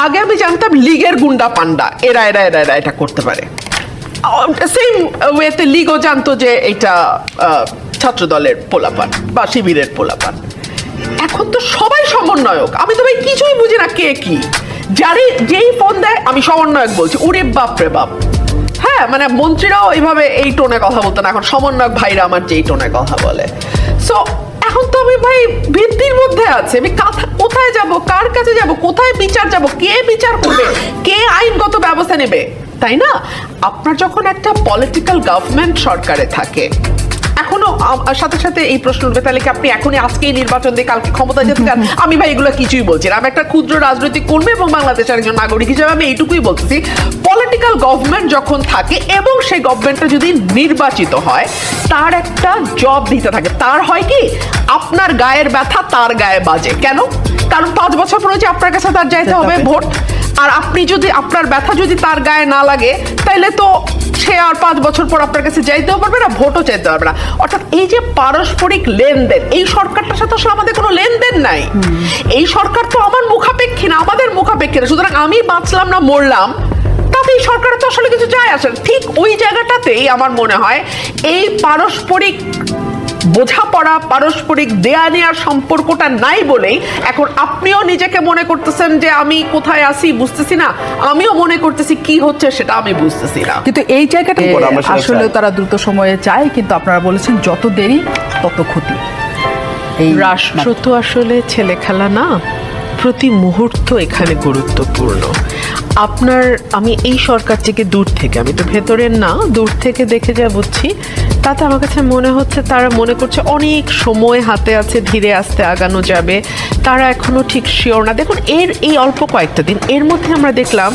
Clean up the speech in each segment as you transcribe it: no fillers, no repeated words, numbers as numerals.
আগে আমি জানতাম লীগের গুন্ডা পান্ডা এরা এরা এরা এরা এটা করতে পারে, সেম ওয়েতে লীগও জানতো যে এটা ছাত্র দলের পোলাপান বা শিবিরের পোলাপান। এখন তো সবাই সমন্বয়ক, আমি তো ভাই কিছুই বুঝি না কে কি, যেই ফোন দেয় আমি সমন্বয়ক বলছি, ওরে বাপ রে বাপ। হ্যাঁ, মানে মন্ত্রীরাও এইভাবে এই টোনে কথা বলতো না, এখন সমন্বয়ক ভাইরা আমার যেই টোনে কথা বলে। সো এখন তো আমি ভাই ভিত্তির মধ্যে আছে, আমি কোথায় যাব, কার কাছে যাব, কোথায় বিচার যাব, কে বিচার করবে, কে আইনগত ব্যবস্থা নেবে, তাই না? আপনার যখন একটা পলিটিক্যাল গভর্নমেন্ট সরকারে থাকে, এখনো সাথে সাথে এই প্রশ্ন উঠবে তাহলে কি আপনি এখনই আজকেই নির্বাচন দিয়ে কালকে ক্ষমতা যেতে চান? আমি ভাই এগুলো কিছুই বলছি না, আমি একটা ক্ষুদ্র রাজনৈতিক কর্মী এবং বাংলাদেশের একজন নাগরিক হিসেবে আমি এইটুকুই বলতেছি, পলিটিক্যাল গভর্নমেন্ট যখন থাকে এবং সেই গভর্নমেন্টটা যদি নির্বাচিত হয়, তার একটা জব দিতে থাকে। তার হয় কি, আপনার গায়ের ব্যথা তার গায়ে বাজে। কেন? কারণ 5 বছর পরে যে আপনার কাছে তার যাইতে হবে ভোট, আর আপনি যদি আপনার ব্যথা যদি তার গায়ে না লাগে, তাইলে তো সে আর 5 বছর পর আপনার কাছে যাইতেও পারবে না, ভোটও চাইতে পারবে না। অর্থাৎ এই যে পারস্পরিক লেনদেন, এই সরকারটার সাথে আসলে আমাদের কোনো লেনদেন নাই। এই সরকার তো আমার মুখাপেক্ষী না, আমাদের মুখাপেক্ষী না, সুতরাং আমি বাঁচলাম না মরলাম তাতে এই সরকারের তো আসলে কিছু যায় আসে না। ঠিক ওই জায়গাটাতেই আমার মনে হয় এই পারস্পরিক বোঝাপড়া, পারস্পরিক দেয়া নেওয়ার সম্পর্কটা নাই বলেই এখন আপনিও নিজেকে মনে করতেছেন যে আমি কোথায় আছি বুঝতেছি না, আমিও মনে করতেছি কি হচ্ছে সেটা আমি বুঝতেছি না। কিন্তু এই জায়গাটা আসলে তারা দ্রুত সময়ে চায়, কিন্তু আপনারা বলেছেন যত দেরি তত ক্ষতি। এই রাষ্ট্র তো আসলে ছেলে খেলা না, প্রতি মুহূর্ত এখানে গুরুত্বপূর্ণ। আমি এই সরকারটিকে দূর থেকে, আমি তো ভেতরের না, দূর থেকে দেখে যা বুঝছি, তাতে আমার কাছে মনে হচ্ছে তারা মনে করছে অনেক সময় হাতে আছে, ধীরে আস্তে আগানো যাবে, তারা এখনো ঠিক শিওর না। দেখুন এই অল্প কয়েকটা দিন এর মধ্যে আমরা দেখলাম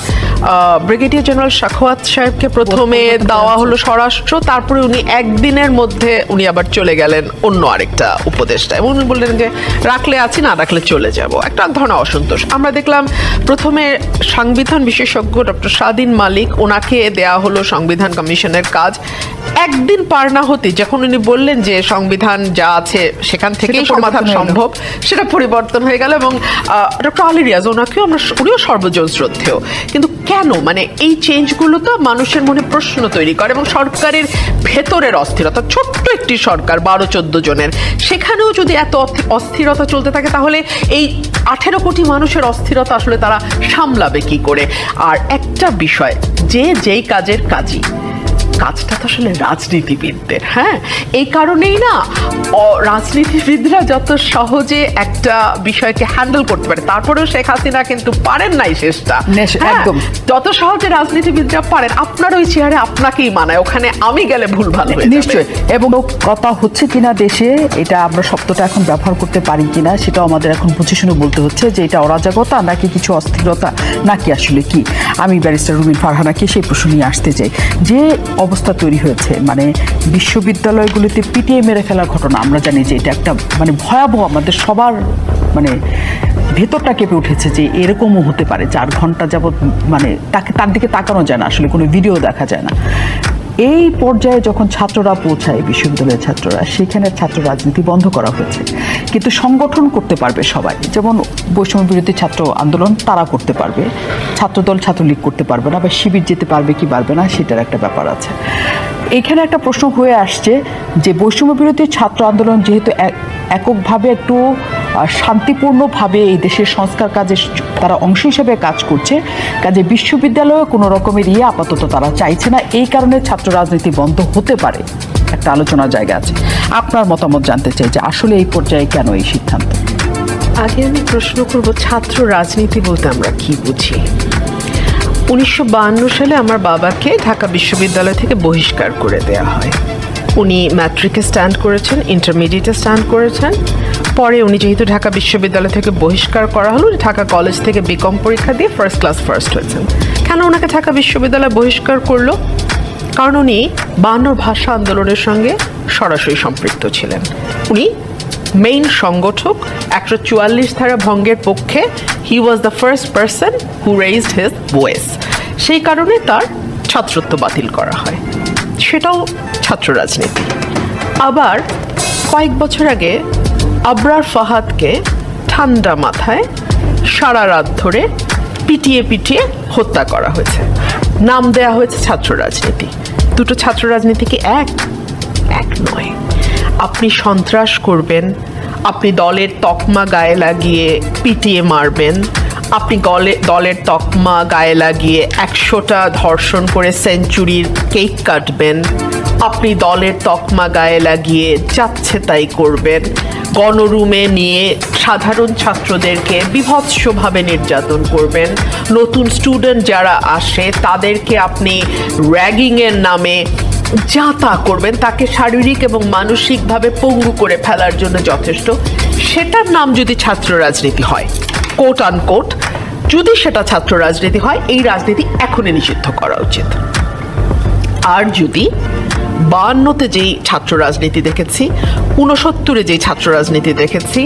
ব্রিগেডিয়ার জেনারেল শাখাওয়াত সাহেবকে প্রথমে দেওয়া হলো স্বরাষ্ট্র, তারপরে উনি একদিনের মধ্যে উনি আবার চলে গেলেন অন্য আরেকটা উপদেষ্টা, এবং উনি বললেন যে রাখলে আছি, না রাখলে চলে যাব, একটা ধরনের অসন্তোষ। আমরা দেখলাম প্রথমে সংবিধান বিশেষজ্ঞ ডক্টর স্বাধীন মালিক, ওনাকে দেয়া হলো সংবিধান কমিশনের কাজ। একদিন পার না হতে যখন উনি বললেন যে সংবিধান যা আছে সেখান থেকেই সমাধান সম্ভব, সেটা পরিবর্তন হয়ে গেল। এবং ডক্টর আলী রিয়াজ, উনিও সর্বজন শ্রদ্ধেয়, কিন্তু কেন, মানে এই চেঞ্জগুলো তো মানুষের মনে প্রশ্ন তৈরি করে, এবং সরকারের ভেতরের অস্থিরতা, ছোট্ট একটি সরকার 12-14 জনের, সেখানেও যদি এত অস্থিরতা চলতে থাকে, তাহলে এই 18 কোটি মানুষের অস্থিরতা আসলে তারা সামলাবে কি করে? আর একটা বিষয়, যেই কাজের কাজটা তো আসলে রাজনীতিবিদদের, হ্যাঁ, এই কারণেই না রাজনীতিবিদরা যত সহজে একটা বিষয়কে হ্যান্ডেল করতে পারে, তারপরেও শেখ হাসিনা কিন্তু পারেন নাই শেষটা, একদম যত সহজে রাজনীতিবিদরা পারেন, আপনার ওই চেয়ারে আপনাকেই মানায়, ওখানে আমি গেলে ভুল ভালো নিশ্চয়ই। এবং কথা হচ্ছে কিনা দেশে, এটা আমরা শব্দটা এখন ব্যবহার করতে পারি কিনা সেটাও আমাদের এখন বুঝে শুনে বলতে হচ্ছে, যে এটা অরাজকতা নাকি কিছু অস্থিরতা নাকি আসলে কি। আমি ব্যারিস্টার রুমিন ফারহানাকে সেই প্রশ্ন নিয়ে আসতে চাই। যে অবস্থা তৈরি হয়েছে, মানে বিশ্ববিদ্যালয়গুলিতে পিটিয়ে মেরে ফেলার ঘটনা, আমরা জানি যে এটা একটা মানে ভয়াবহ, আমাদের সবার মানে ভেতরটা কেঁপে উঠেছে যে এরকমও হতে পারে। 4 ঘন্টা যাবৎ মানে তার দিকে তাকানো যায় না, আসলে কোনো ভিডিও দেখা যায় না। এই পর্যায়ে যখন ছাত্ররা পৌঁছায়, বিশ্ববিদ্যালয়ের ছাত্ররা, সেখানে ছাত্র রাজনীতি বন্ধ করা হয়েছে, কিন্তু সংগঠন করতে পারবে সবাই। যেমন বৈষম্য বিরোধী ছাত্র আন্দোলন তারা করতে পারবে, ছাত্রদল ছাত্রলীগ করতে পারবে না, বা শিবির যেতে পারবে কি পারবে না সেটার একটা ব্যাপার আছে। এখানে একটা প্রশ্ন হয়ে আসছে যে বৈষম্য বিরোধী ছাত্র আন্দোলন যেহেতু এককভাবে একটু শান্তিপূর্ণভাবে এই দেশের সংস্কার কাজে তারা অংশ হিসেবে কাজ করছে, কাজে বিশ্ববিদ্যালয়ে কোনো রকমের আপাতত তারা চাইছে না, এই কারণে ছাত্র রাজনীতি বন্ধ হতে পারে, একটা আলোচনার জায়গা আছে। আপনার মতামত জানতে চাই যে আসলে এই পর্যায়ে কেন এই সিদ্ধান্ত? আগে আমি প্রশ্ন করব, ছাত্র রাজনীতি বলতে আমরা কি বুঝি? 1952 সালে আমার বাবাকে ঢাকা বিশ্ববিদ্যালয় থেকে বহিষ্কার করে দেয়া হয়। উনি ম্যাট্রিকে স্ট্যান্ড করেছেন, ইন্টারমিডিয়েটে স্ট্যান্ড করেছেন, পরে উনি যেহেতু ঢাকা বিশ্ববিদ্যালয় থেকে বহিষ্কার করা হলো, ঢাকা কলেজ থেকে বিকম পরীক্ষা দিয়ে ফার্স্ট ক্লাস ফার্স্ট হয়েছেন। কেন ওনাকে ঢাকা বিশ্ববিদ্যালয় বহিষ্কার করলো? কারণ উনি 52 ভাষা আন্দোলনের সঙ্গে সরাসরি সম্পৃক্ত ছিলেন। উনি মেইন সংগঠক, 144 ধারা ভঙ্গের পক্ষে। He was the first person who raised his voice. সেই কারণে তার ছাত্রত্ব বাতিল করা হয়, সেটাও ছাত্র রাজনীতি। আবার কয়েক বছর আগে আবরার ফাহাদকে ঠান্ডা মাথায় সারা রাত ধরে পিটিয়ে পিটিয়ে হত্যা করা হয়েছে। নাম দেয়া হয়েছে ছাত্র রাজনীতি। দুটো ছাত্র রাজনীতি কি এক নয়। আপনি সন্ত্রাস করবেন, আপনি দলের তকমা গায়ে লাগিয়ে পিটিয়ে মারবেন, আপনি দলের তকমা গায়ে লাগিয়ে 100টা ধর্ষণ করে সেঞ্চুরির কেক কাটবেন, আপনি দলের তকমা গায়ে লাগিয়ে যাচ্ছে তাই করবেন, গণরুমে নিয়ে সাধারণ ছাত্রদেরকে বিভৎসভাবে নির্যাতন করবেন, নতুন স্টুডেন্ট যারা আসে তাদেরকে আপনি র্যাগিংয়ের নামে যা তা করবেন, তাকে শারীরিক এবং মানসিকভাবে পঙ্গু করে ফেলার জন্য যথেষ্ট। সেটার নাম যদি ছাত্র রাজনীতি হয়, কোট আনকোট, যদি সেটা ছাত্র রাজনীতি হয়, এই রাজনীতি এখনই নিষিদ্ধ করা উচিত। আর যদি 52-তে যেই ছাত্র রাজনীতি দেখেছি, 69-এ যেই ছাত্র রাজনীতি দেখেছি,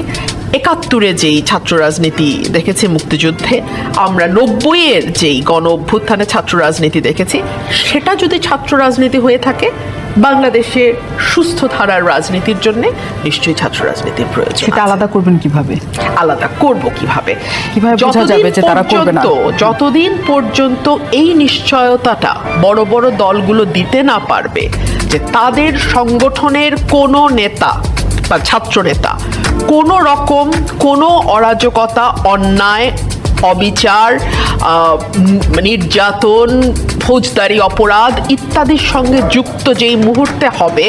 71-এ যেই ছাত্র রাজনীতি দেখেছি মুক্তিযুদ্ধে, আমরা 90-এর যেই গণ অভ্যুত্থানে ছাত্র রাজনীতি দেখেছি, সেটা যদি ছাত্র রাজনীতি হয়ে থাকে, বাংলাদেশের সুস্থ ধারার রাজনীতির জন্য নিশ্চয়ই ছাত্র রাজনীতির প্রয়োজন। সেটা আলাদা করবেন কিভাবে? আলাদা করব কিভাবে বোঝা যাবে যে তারা করবে না? যতদিন পর্যন্ত এই নিশ্চয়তাটা বড় বড় দলগুলো দিতে না পারবে যে তাদের সংগঠনের কোনো নেতা বা ছাত্র নেতা কোনো রকম কোনো অরাজকতা, অন্যায়, অবিচার, নির্যাতন, ফৌজদারি অপরাধ ইত্যাদির সঙ্গে যুক্ত যেই মুহূর্তে হবে,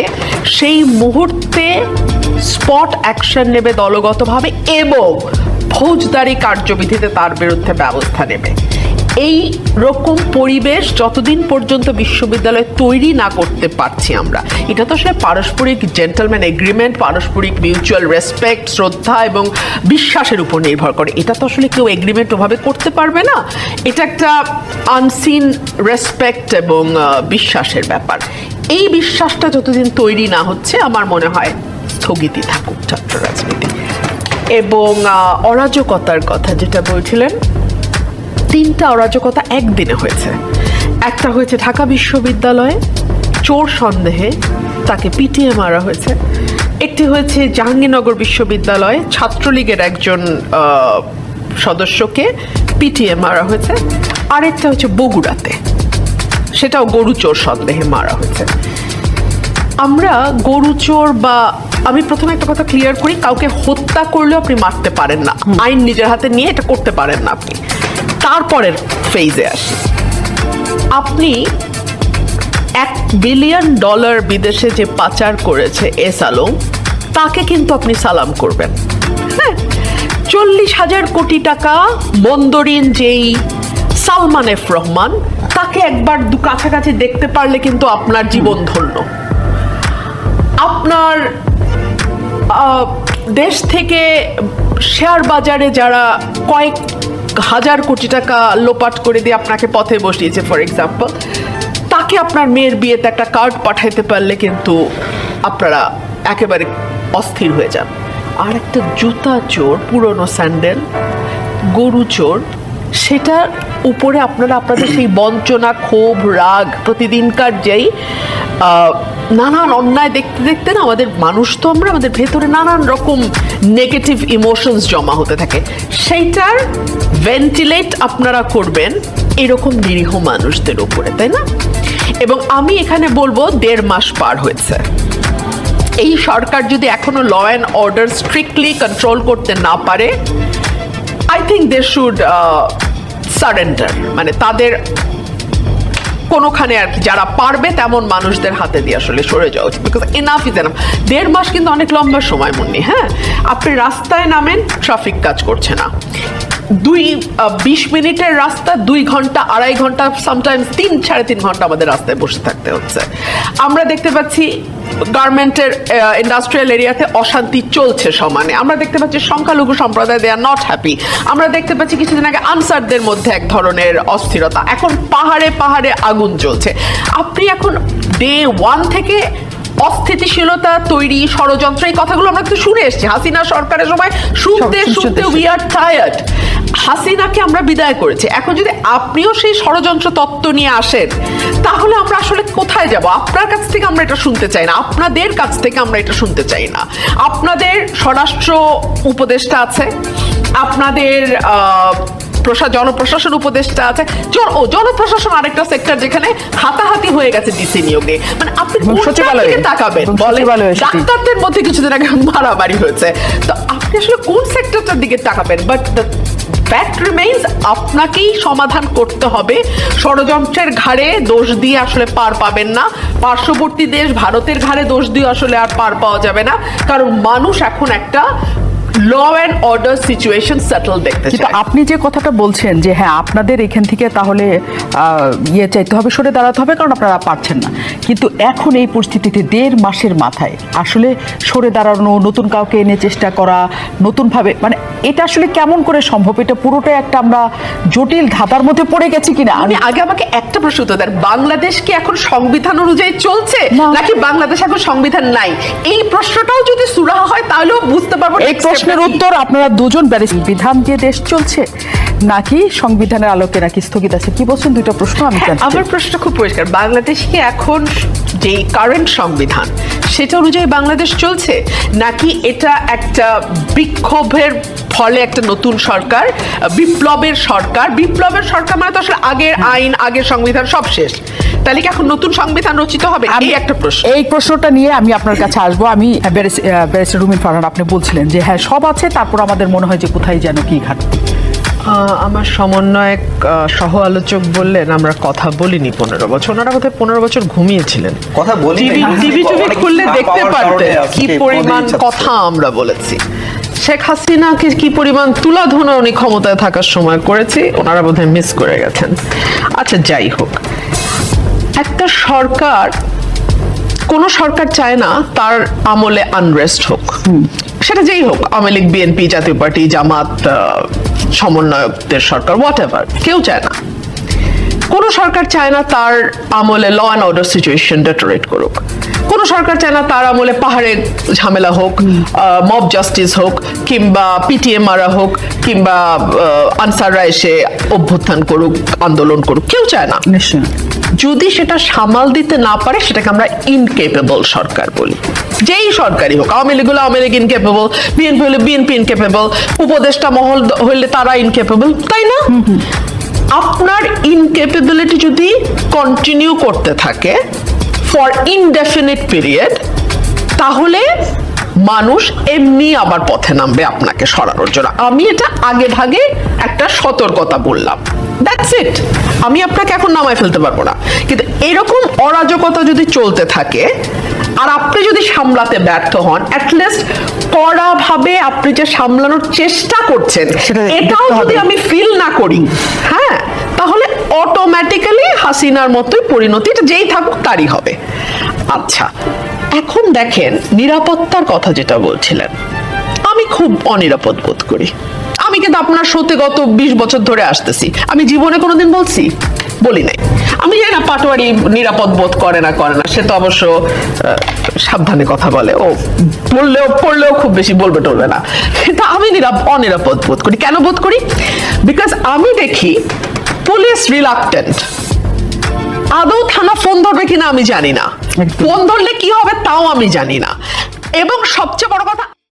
সেই মুহূর্তে স্পট অ্যাকশন নেবে দলগতভাবে এবং ফৌজদারি কার্যবিধিতে তার বিরুদ্ধে ব্যবস্থা নেবে। এই রকম পরিবেশ যতদিন পর্যন্ত বিশ্ববিদ্যালয় তৈরি না করতে পারছি আমরা, এটা তো আসলে পারস্পরিক জেন্টলম্যান এগ্রিমেন্ট, পারস্পরিক মিউচুয়াল রেসপেক্ট, শ্রদ্ধা এবং বিশ্বাসের উপর নির্ভর করে। এটা তো আসলে কেউ এগ্রিমেন্ট ওভাবে করতে পারবে না। এটা একটা আনসিন রেসপেক্ট এবং বিশ্বাসের ব্যাপার। এই বিশ্বাসটা যতদিন তৈরি না হচ্ছে, আমার মনে হয় স্থগিতই থাকুক ছাত্র রাজনীতি। এবং অরাজকতার কথা যেটা বলছিলেন, 3টা অরাজকতা একদিনে হয়েছে। একটা হয়েছে ঢাকা বিশ্ববিদ্যালয়ে, চোর সন্দেহে তাকে পিটিয়ে মারা হয়েছে। একটি হয়েছে জাহাঙ্গীরনগর বিশ্ববিদ্যালয়ে ছাত্রলীগের একজন সদস্যকে পিটিয়ে মারা হয়েছে। আরেকটা হচ্ছে বগুড়াতে, সেটাও গরু চোর সন্দেহে মারা হয়েছে। আমরা গরু চোর বা, আমি প্রথমে একটা কথা ক্লিয়ার করি, কাউকে হত্যা করলেও আপনি মারতে পারেন না, আইন নিজের হাতে নিয়ে এটা করতে পারেন না আপনি। তারপরের ফেজে আসি, আপনি $1 বিলিয়ন বিদেশে যে পাচার করেছে এস আলম, তাকে কিন্তু আপনি সালাম করবেন। হ্যাঁ, 40,000 কোটি টাকা বন্দরিন যেই সালমান এফ রহমান, তাকে একবার কাছাকাছি দেখতে পারলে কিন্তু আপনার জীবন ধন্য। আপনার দেশ থেকে শেয়ার বাজারে যারা কয়েক হাজার কোটি টাকা লোপাট করে দিয়ে আপনাকে পথে বসিয়েছে, ফর এক্সাম্পল, তাকে আপনার মেয়ের বিয়েতে একটা কার্ড পাঠাইতে পারলে কিন্তু আপনারা একেবারে অস্থির হয়ে যান। আর একটা জুতা চোর, পুরনো স্যান্ডেল, গরু চোর, সেটার উপরে আপনারা আপনাদের সেই বঞ্চনা, ক্ষোভ, রাগ, প্রতিদিনকার যেই নানান অন্যায় দেখতে দেখতে না, আমাদের মানুষ তো আমরা, আমাদের ভেতরে নানান রকম নেগেটিভ ইমোশনস জমা হতে থাকে। সেইটার ভেন্টিলেট আপনারা করবেন এরকম নিরীহ মানুষদের উপরে, তাই না? এবং আমি এখানে বলবো 1.5 মাস পার হয়েছে। এই সরকার যদি এখনো law and order strictly control করতে না পারে, I think they should surrender, মানে তাদের কোনোখানে আর কি যারা পারবে তেমন মানুষদের হাতে দিয়ে আসলে সরে যাওয়া উচিত। Because enough is enough. 1.5 মাস কিন্তু অনেক লম্বা সময় মুন্নি। হ্যাঁ, আপনি রাস্তায় নামেন, ট্রাফিক কাজ করছে না। 20 মিনিটের রাস্তা 2 ঘন্টা, 2.5 ঘন্টা, সামটাইমস 3-3.5 ঘন্টা আমাদের রাস্তায় বসে থাকতে হচ্ছে। আমরা দেখতে পাচ্ছি গার্মেন্টের ইন্ডাস্ট্রিয়াল এরিয়াতে অশান্তি চলছে সমানে। আমরা দেখতে পাচ্ছি সংখ্যালঘু সম্প্রদায় দে আর নট হ্যাপি। আমরা দেখতে পাচ্ছি কিছুদিন আগে আনসারদের মধ্যে এক ধরনের অস্থিরতা। এখন পাহাড়ে পাহাড়ে আগুন জ্বলছে। আপনি এখন ডে 1 থেকে অস্থিতিশীলতা তৈরি, ষড়যন্ত্র, এই কথাগুলো আমরা কিন্তু শুনে এসেছি। হাসিনা সরকারের সময় শুনতে শুনতে উই আর টায়ার্ড। হাসিনাকে আমরা বিদায় করেছি। এখন যদি আপনিও সেই ষড়যন্ত্র তত্ত্ব নিয়ে আসেন, তাহলে আমরা আসলে কোথায় যাব? আপনার কাছ থেকে আমরা এটা শুনতে চাই না, আপনাদের কাছ থেকে আমরা এটা শুনতে চাই না। আপনাদের স্বরাষ্ট্র উপদেষ্টা আছে, আপনাদের জনপ্রশাসন উপদেষ্টা আছে, জনপ্রশাসন আরেকটা সেক্টর যেখানে হাতাহাতি হয়ে গেছে ডিসি নিয়োগে। মানে আপনি এবং কোনটার সচিবালয়ে। দিকে তাকাবেন? এবং বলে সচিবালয়ে সেটি। ডাক্তারদের মধ্যে কিছুদিন আগে মারামারি হয়েছে, তো আপনি আসলে কোন সেক্টরটার দিকে তাকাবেন? বাট দ্য ফ্যাক্ট রিমেইনস, আপনাকেই সমাধান করতে হবে। ষড়যন্ত্রের ঘাড়ে দোষ দিয়ে আসলে পার পাবেন না, পার্শ্ববর্তী দেশ ভারতের ঘাড়ে দোষ দিয়ে আসলে আর পার পাওয়া যাবে না, কারণ মানুষ এখন একটা law and order situation settle দেখতে কিন্তু চায়। আপনি যে কথাটা বলছেন যে হ্যাঁ আপনাদের এখান থেকে তাহলে চাইতে হবে, সরে দাঁড়াতে হবে, কারণ আপনারা পারছেন না, কিন্তু এখন এই পরিস্থিতিতে 1.5 মাসের মাথায় আসলে সরে দাঁড়ানো, নতুন কাউকে এনে চেষ্টা করা, নতুনভাবে, মানে এটা আসলে কেমন করে সম্ভব? এটা পুরোটাই একটা আমরা জটিল ধাঁধার মধ্যে পড়ে গেছি কিনা। আমি আগে আমাকে একটা প্রশ্ন উত্তর দেন, বাংলাদেশ কি এখন সংবিধান অনুযায়ী চলছে না। নাকি বাংলাদেশ এখন সংবিধান নাই? এই প্রশ্নটাও যদি সুরাহা হয় তাহলেও বুঝতে পারবো এই প্রশ্নের উত্তর আপনারা দুজন ব্যারিস্টার, বিধান দিয়ে দেশ চলছে নাকি সংবিধানের আলোকে নাকি স্থগিত আছে, কি বলছেন? দুইটা প্রশ্ন আমি জানতে চাই। আমার প্রশ্ন খুব পরিষ্কার, বাংলাদেশ কি এখন যে কারেন্ট সংবিধান সেটা অনুযায়ী বাংলাদেশ চলছে, নাকি এটা একটা বিক্ষোভের ফলে একটা নতুন সরকার, বিপ্লবের সরকার? বিপ্লবের সরকার মানে তো আসলে আগের আইন, আগের সংবিধান সব শেষ, তাহলে কি এখন নতুন সংবিধান রচিত হবে? এই একটা প্রশ্ন। এই প্রশ্নটা নিয়ে আমি আপনার কাছে আসবো। আমি ব্যারিস্টার রুমিন ফারহান, আপনি বলছিলেন যে হ্যাঁ সব আছে, তারপর আমাদের মনে হয় যে কোথায় যেন কি ঘাটতি। আমার সমন্বয়ক সহ আলোচক বললেন আমরা কথা বলিনি 15 বছর। ওনারা বোধহয় 15 বছর ঘুমিয়েছিলেন। কথা বলি নাই। টিভি খুললে অনেক দেখতে পাওয়ার পারতেন কারণে আজকে কি পরিমাণ বলেই যাচ্ছে। কথা আমরা বলেছি। শেখ হাসিনাকে কি পরিমাণ তুলাধুনা উনি ক্ষমতায় থাকার সময় করেছি, ওনারা বোধহয় মিস করে গেছেন। আচ্ছা যাই হোক, একটা সরকার, কোন সরকার চায় না তার আমলে আনরেস্ট হোক, সেটা যেই হোক, আওয়ামী লীগ, বিএনপি, জাতীয় পার্টি, জামাত, সমন্বয়কদের সরকার, হোয়াট এভার, কেউ চায় না। কোন সরকার চায় না তার আমলে ল অ্যান্ড অর্ডার সিচুয়েশন ডেটোরেট করুক। কোন সরকার চায় না তার আমলে পাহাড়ে ঝামেলা হোক, মব জাস্টিস হোক, কিংবা পিটিএ মারা হোক, কিংবা আনসাররা এসে অভ্যুত্থান করুক, আন্দোলন করুক, কেউ চায় না। নিশ্চয়ই। যদি সেটা সামাল দিতে না পারে সেটাকে আমরা ইনকেপেবল সরকার বলি। যেই সরকারই হোক, আওয়ামী লীগ হলে আওয়ামী লীগ ইনকেপেবল, বিএনপি হলে বিএনপি ইনকেপেবল, উপদেষ্টা মহল হলে তারা ইনকেপেবল, তাই না? আপনার ইনকেপেবিলিটি যদি কন্টিনিউ করতে থাকে ফর ইনডেফিনিট পিরিয়ড, তাহলে মানুষ এমনি আবার পথে নামবে আপনাকে সরানোর জন্য। আমি এটা আগে ভাগে একটা সতর্কতা বললাম, দ্যাটস ইট। আমি আপনাকে এখন নামায় ফেলতে পারবো না, কিন্তু এরকম অরাজকতা যদি চলতে থাকে আর আপনি যদি সামলাতে ব্যর্থ হন, অ্যাটলিস্ট কড়াভাবে আপনি যে সামলানোর চেষ্টা করছেন সেটা এটাও দেখতে যদি হবে। আমি ফিল না করি, হ্যাঁ, তাহলে অটোমেটিক্যালি হাসিনার মতোই পরিণতি, এটা যেই থাকুক তারই হবে। আচ্ছা, এখন দেখেন নিরাপত্তার কথা যেটা বলছিলেন, আমি খুব অনিরাপদ বোধ করি। আমি কিন্তু আপনার সাথে গত 20 বছর ধরে আসতেছি, আমি জীবনে কোনোদিন বলি নাই। আমি জানি না পাটোয়ারি নিরাপদ বোধ করে না, সে তো অবশ্য সাবধানে কথা বলে, ও পড়লেও খুব বেশি বলবে টলবে না, কিন্তু আমি অনিরাপদ বোধ করি। কেন বোধ করি? বিকজ আমি দেখি পুলিশ রিলাক্টেন্ট। আদৌ থানা ফোন ধরবে কিনা আমি জানি না, ফোন ধরলে কি হবে তাও আমি জানি না, এবং সবচেয়ে বড় কথা